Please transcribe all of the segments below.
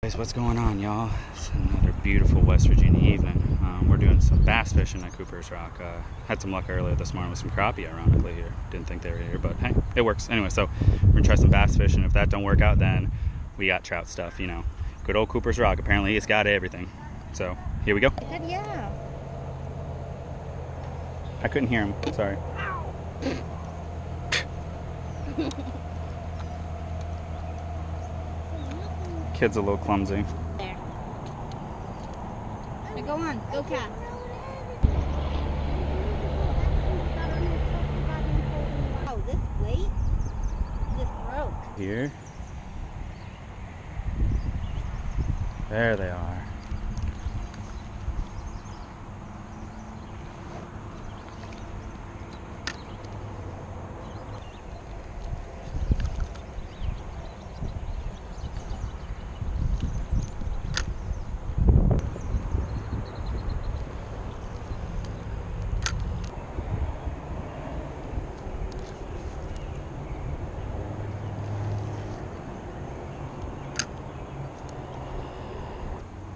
Guys, what's going on, y'all? It's another beautiful West Virginia evening. We're doing some bass fishing at Cooper's Rock. Had some luck earlier this morning with some crappie, ironically, here. Didn't think they were here, but hey, it works. Anyway, so we're gonna try some bass fishing. If that don't work out, then we got trout stuff, you know. Good old Cooper's Rock. Apparently, it's got everything. So, here we go. I said yeah. I couldn't hear him. Sorry. Kid's a little clumsy. There. Now go on. Go cast. Oh, this plate just broke. Here. There they are.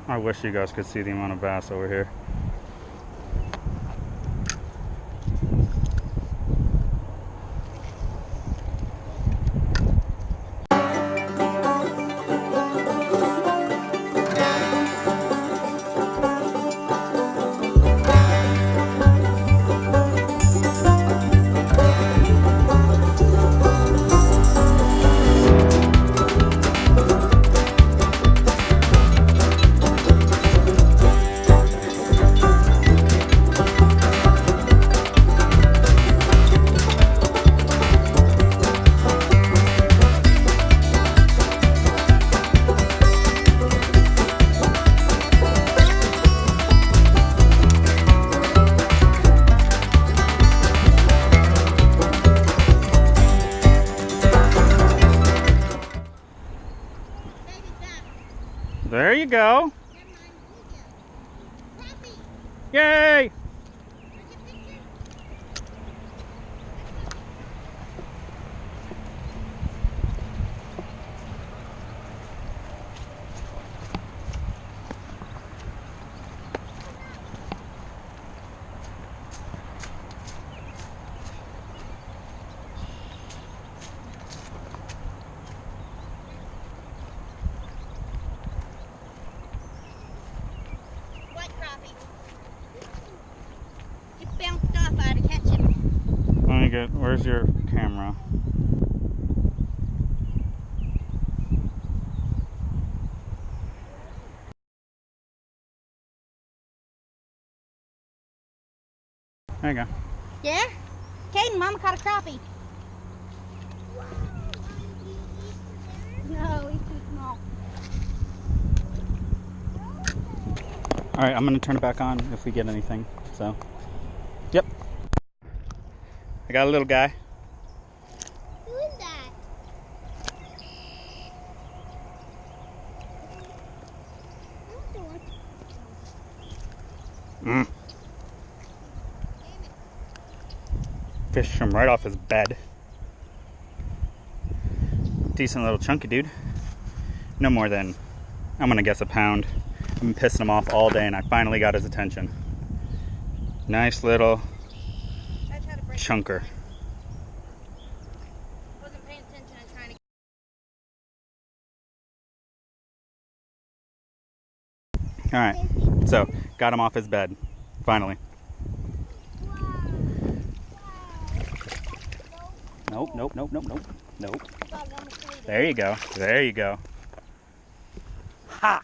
I wish you guys could see the amount of bass over here. There you go. Yay! Bounced off. I had to catch him. Let me get, where's your camera? There you go. Yeah? Caden, Mama caught a crappie. No, he's too small. Alright, I'm gonna turn it back on if we get anything, so. Yep. I got a little guy. Who is that? Fished him right off his bed. Decent little chunky dude. No more than, I'm gonna guess, a pound. I've been pissing him off all day and I finally got his attention. Nice little chunker. Wasn't paying attention and trying to. Alright, so got him off his bed, finally. Nope, nope, nope, nope, nope, nope. There you go, there you go. Ha!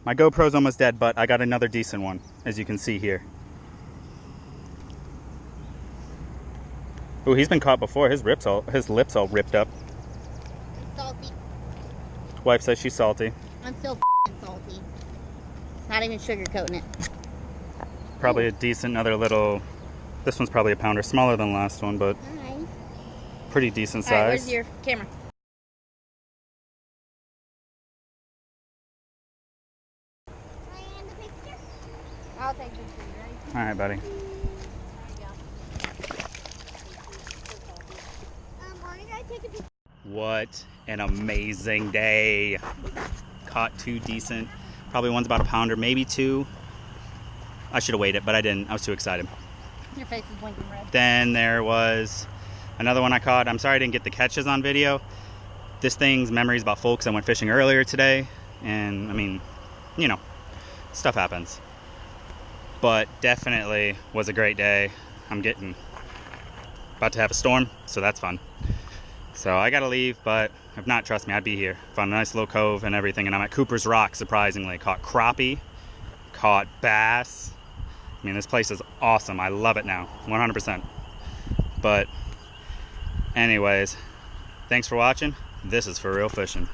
My GoPro's almost dead, but I got another decent one, as you can see here. Ooh, he's been caught before. His lips all ripped up. It's salty. Wife says she's salty. I'm still salty. Not even sugarcoating it. Probably a decent, another little. This one's probably a pounder, smaller than the last one, but Nice. pretty decent size. Alright, where's your camera? I'll take this for you, right? Alright, buddy. What an amazing day. caught 2 decent, probably one's about a pounder, maybe 2. I should have weighed it, but I didn't. I was too excited. Your face is blinking red. Then there was another one I caught. I'm sorry I didn't get the catches on video. This thing's memory's about full because I went fishing earlier today. And, I mean, you know, stuff happens. But definitely was a great day. I'm about to have a storm, so that's fun. So I gotta leave, but if not, trust me, I'd be here. Found a nice little cove and everything, and I'm at Cooper's Rock, surprisingly. Caught crappie, caught bass. I mean, this place is awesome. I love it now, 100%. But anyways, thanks for watching. This is For Real Fishing.